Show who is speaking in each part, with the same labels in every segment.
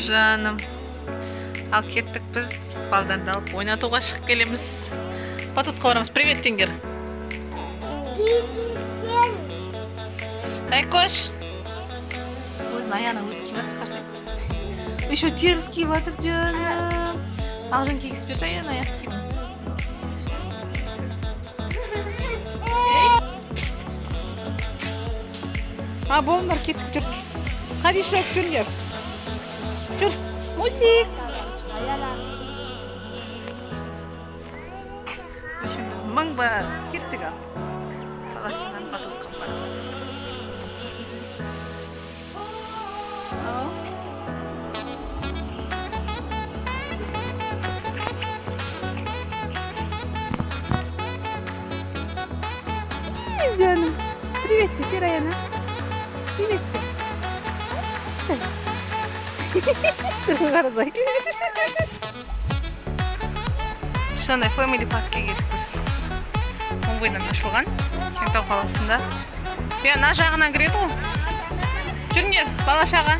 Speaker 1: жаным. Ал кеттік біз балдарды алып ойнатуға шығып келеміз. Батутқа барамыз. Привет деңдер. Айкош. Өзінің аяғына өзі киіп жатыр, қарасай. Еще теріс киіп жатыр жаным. Ақжан кигізіп берші аяғына аяқ киіп. Болыңдар, кеттік жүр. Қадиша өп жүріңдер. Жүр, Мусик. Үшіміз мың бас. Кеттік ал. Қалашынан Батутқа барамыз. Жаным, привет, Сираяна. Привет. Қарасай. Шандай Family Park'ке келдік біз. Оңбойдан ашылған. Кентау қаласында. Ана жағынан кіреді ғой. Жүріңдер, бала шаға.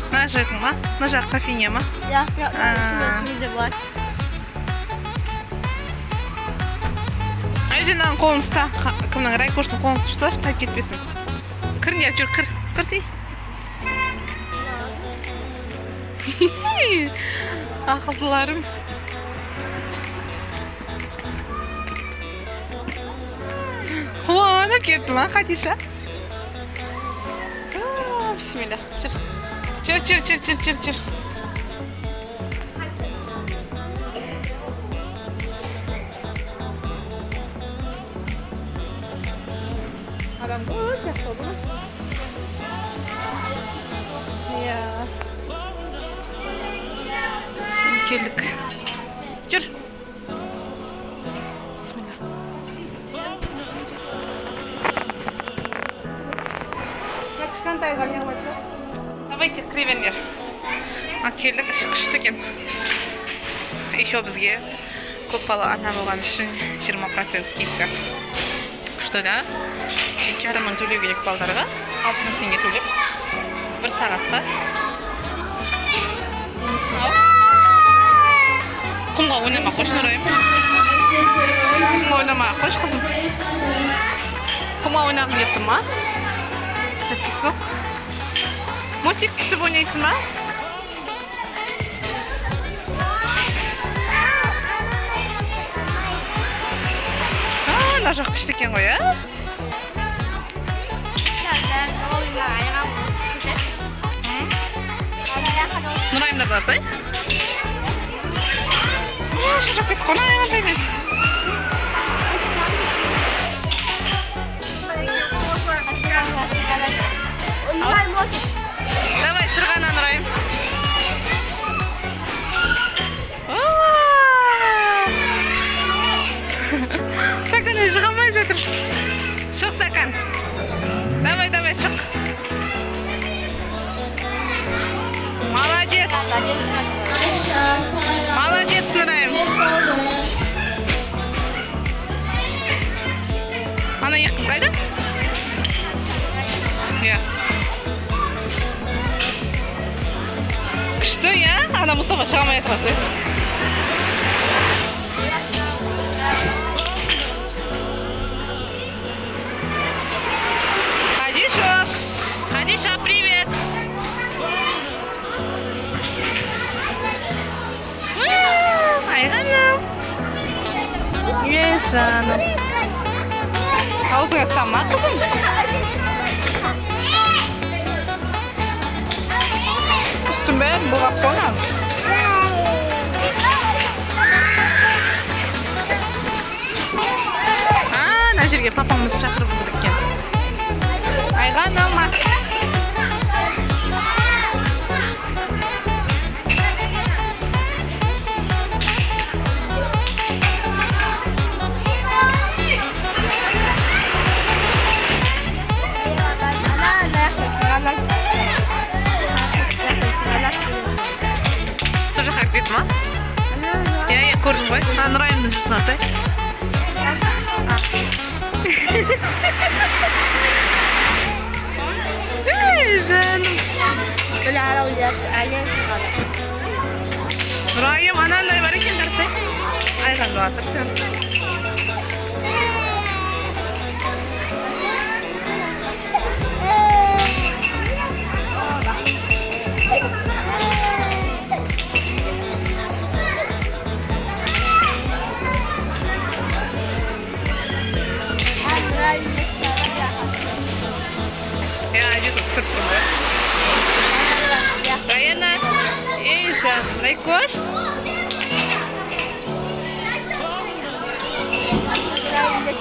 Speaker 1: Мына жақтың ма? Мына жақ кофейня ма?
Speaker 2: Ja,
Speaker 1: Айжанның қолын ұста. Кімнің Райкоштың қолын ұсташы, тайып кетпесін. Кіріңдер, жүр, кір. Кірсей. Ақылдыларым. Қуанып кетті ма, Хадиша? Бисмилля. Жүр. Адам өте көп. Иә. Şimdi келдік. Жүр. Бисмилля. Кішкентайға не қойды? Давайте кіребендер. Келдік, іші күшті екен. Еще бізге көп бала ана болған үшін 20% скидка. Күшті да? 7,5 мың төлеу керек балдарға. 6 мың теңге төлеп. 1 сағатқа. Құмға ойнамақ қойшы, Нұрайым. Құмға ойнамақ қойшы, қызым. Құмға ойнағым депті ма? Песок. Мусик түсіп ойнайсың ба? Мына жақ күшті екен ғой, ә? Нұрайымда барсай? Шашап кетті қона аяғандай мен. Давай, сырғана, Нұрайым. Сакан жығамай жатыр. Шық, Сакан. Давай, шық. Молодец. Молодец, Нұрайым. Ана еқ қыз қайда? Иә. Күшті, иә? Ана Мұстафа шығамай атырасы. Хадиша, привет! Айғаным! Жаным. Аузыңа сама, қызым? Үстін бәрін бұлғап қойғанбыз. Ана жерге папамыз шақырып отыр екен. Айғаным. Көрдің ғой? Нұрайымның жүрсін алсай. Nurayım ananla var iken derse. Aygan doğatır sen. Ya aja sırtım ya. Rayana, Isha, Laikos.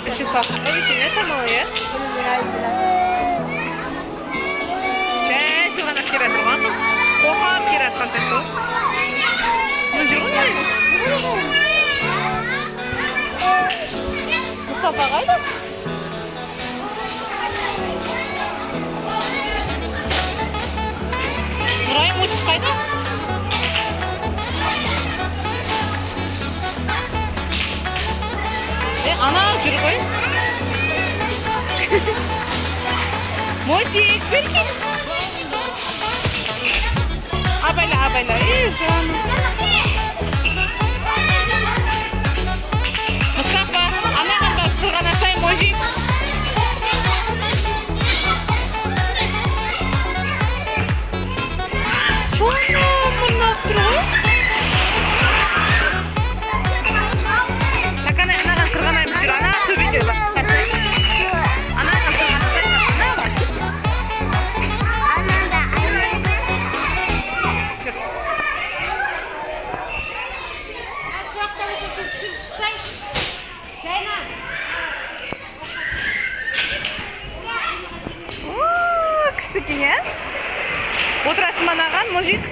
Speaker 1: Işi saf. Ay ne sama ya? Saya suka nak kira teman. Kohar kira konsep tu. Menjurus ni. Mustafa kaya. Nurayım uçuş kayda. Ana жүріп қой. Мосик, береке. Абайла. Жаным. Мұстафа, анаған да сырғана сай, Мосик. Күшті екен, иә? Отырасың ба анаған, Мужик?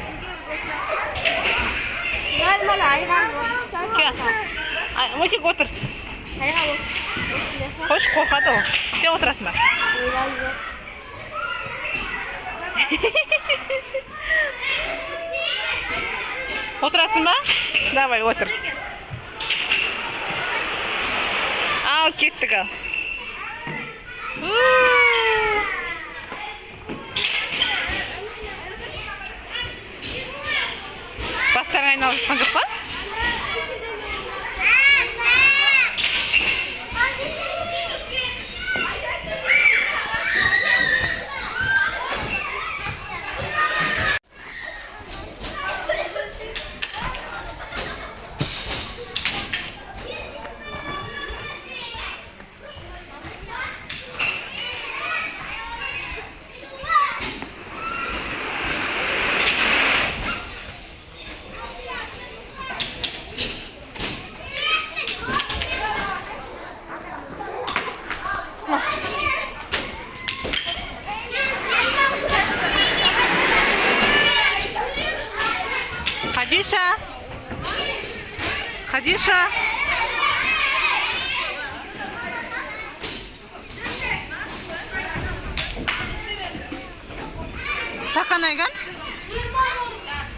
Speaker 1: Мужик, отыр. Қош, қорқады ол. Сен отырасың ба? Отырасың ба? Давай, отыр. Ал, кеттік ал. Бастарың айналып жатқан жоқ па? Хадиша. Сақан айган?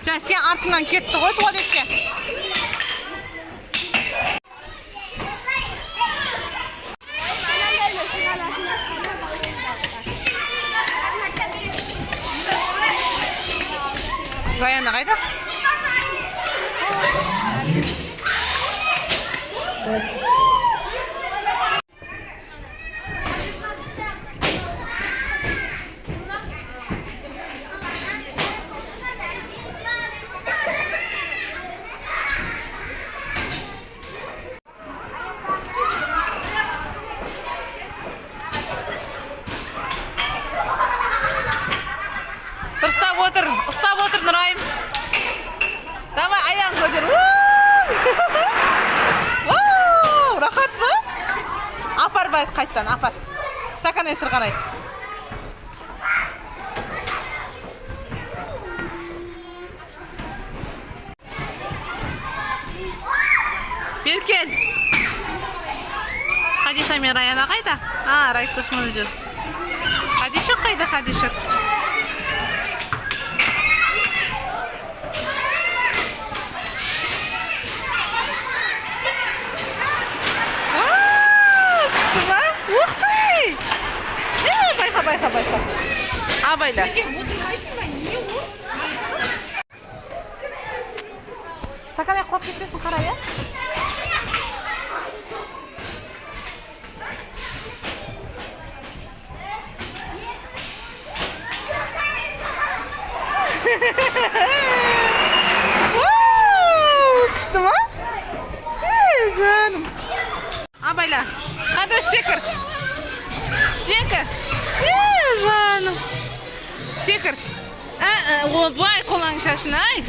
Speaker 1: Жаңа сен артынан кетті ғой туалетке. Раяна қайда? Ұстап отыр Нұрайым. Давай аяғын көтер. Рахат па? Апар байыз қайттан, апар. Сақанай сырғанай. Беркен. Хадиша мен Раяна қайда? Райкош мұны жүр. Хадишок қайда, Хадишок? Байқа. Абайла. Сакан құлап кетпесін, қара, я? Күшті ма? Жаным. Абайла, қадыш секір. Секір. Жаным. Секір. Бай қолаң шашын, ай.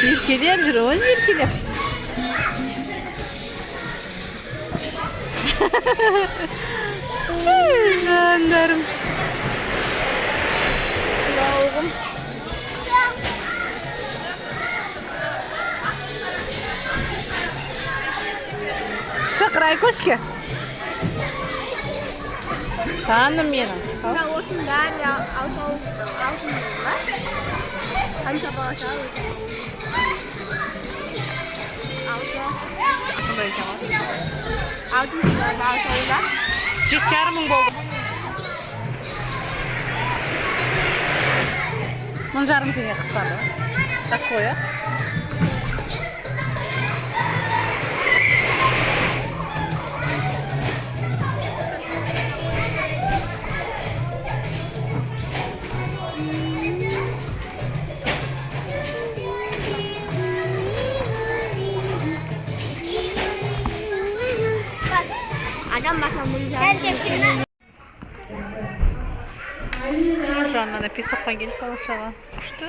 Speaker 1: Еркелер жүр, өз еркелер. Жандарым. Жылауығым. Шықырай көшке. Жаным менің.
Speaker 2: Осының бәрі алтын ма? Қанша балаша
Speaker 1: Сондай екен ғой.
Speaker 2: алтын балашауында
Speaker 1: 7,5 мың болды. 10,5 теңге қысқарды. Так свой, а?
Speaker 2: адам басам бұл
Speaker 1: Жанна песокқа келіп балашаға. Күшті.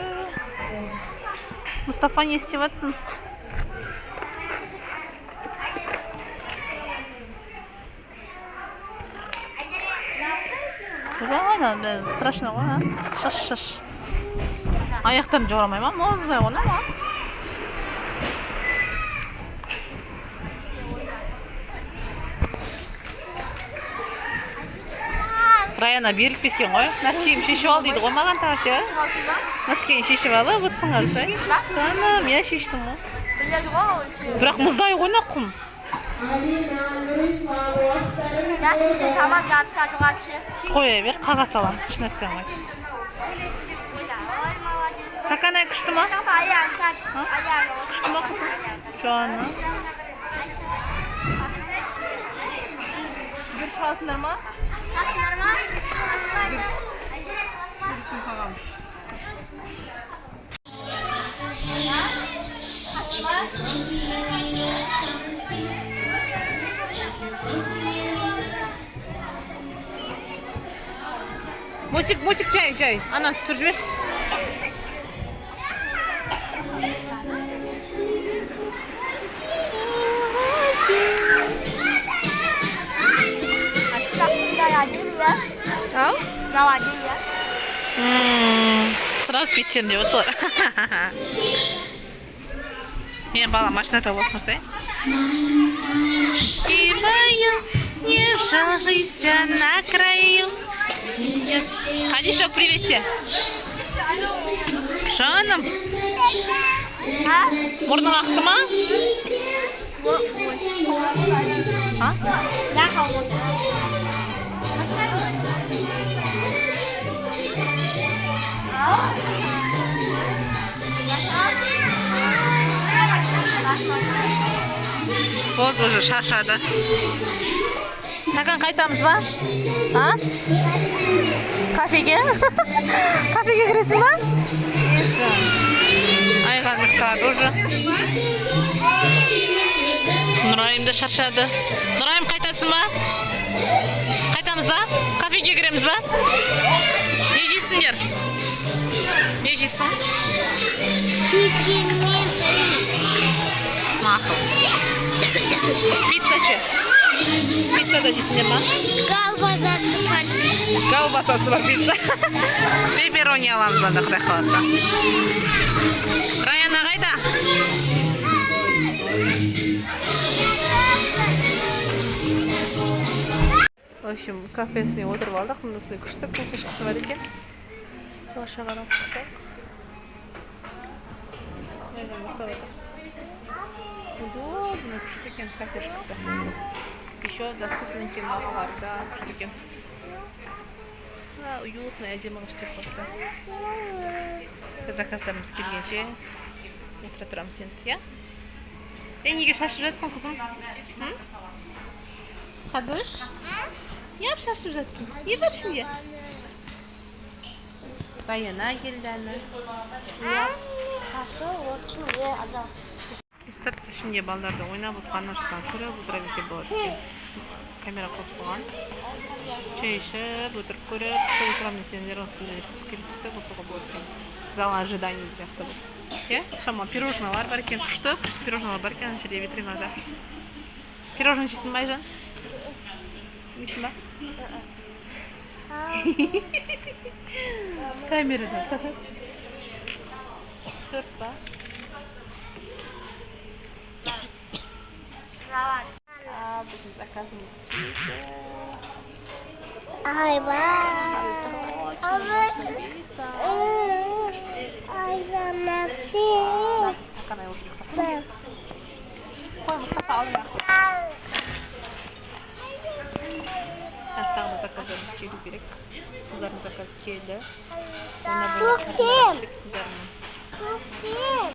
Speaker 1: Мұстафа не істеп жатсың? Ладно, страшно ғой, а? Шаш. Аяқтарын жорамай ма? Моздай оны ма? Раяна беріліп кеткен ғой. Носкиім шешіп ал дейді ғой маған тағышы. Носкиін шешіп алып өтсің арысай. Жаным, я шештім ғой. Бірақ мұздай ғой құм. Қоя бер, қаға саламыз, үш нәрсен ғой. Саканай күшті ма? Күшті ма қызым? Жаным.
Speaker 2: Жүр шығасындар ма? Шығасындар ма? Жүрісін қағамыз.
Speaker 1: Мусик, жай. Ана түсір жібер. Ау?
Speaker 2: Равадия.
Speaker 1: Сразу питтерін деп отыр. Мен бала машинада болсын. Тимаю, не жалуйся на краю. Хадишок, приветте. Жаным. Мұрның ақты ма? Болды уже шаршады. Сакан қайтамыз ба? А? Кафеге? Кафеге кіресің ба? Айған ұқтады уже. Нұрайым да шаршады. Нұрайым қайтасың ба? Қайтамыз ба? Кафеге кіреміз ба? Не жейсіңдер? Не жейсің? Мақыл. Пицца ше? Пицца да жейсіңдер ма? Колбасасы бар пицца. Пепперони аламыз анда, құдай қаласа. Раяна қайда? В общем, кафесіне отырып алдық. Мұндасындай күшті кофешкасы бар екен. Балашағаны құттық. Удобно, күшті екен кофешкасы. Еще доступный екен бағалары да күшті екен. Уютно, әдемі қылып істеп қойыпты. Заказдарымыз келгенше отыра тұрамыз енді, иә? Неге шашып жатсың, қызым? Қадош? Неғып шашып жатсың? Не бар ішінде? Райана келді әлі. Өстіп, ішінде балдарды ойнап отқанын шықтан көріп отыра берсе болады екен. Камера қосып қойған. Чай ішіп, отырып көріп, күтіп отырамын десеңдер, осында жүріп келіп күтіп отыруға болады екен. Зал ожидания сияқты бұл. Иә? Шамал пирожналар бар екен, күшті пирожналар бар екен, ана жерде витринада. Пирожный жейсің ба, Айжан? Жемейсің ба? Камерада қашат. Төрт ба? Біздің заказымыз келді. Стакан я уже не хочу. Қой, Мұстафа, алдыңа. Тағы заказдарымыз келу керек. Қыздардың заказы келді.
Speaker 2: Көктем!
Speaker 1: Қыздарының.
Speaker 2: Көктем!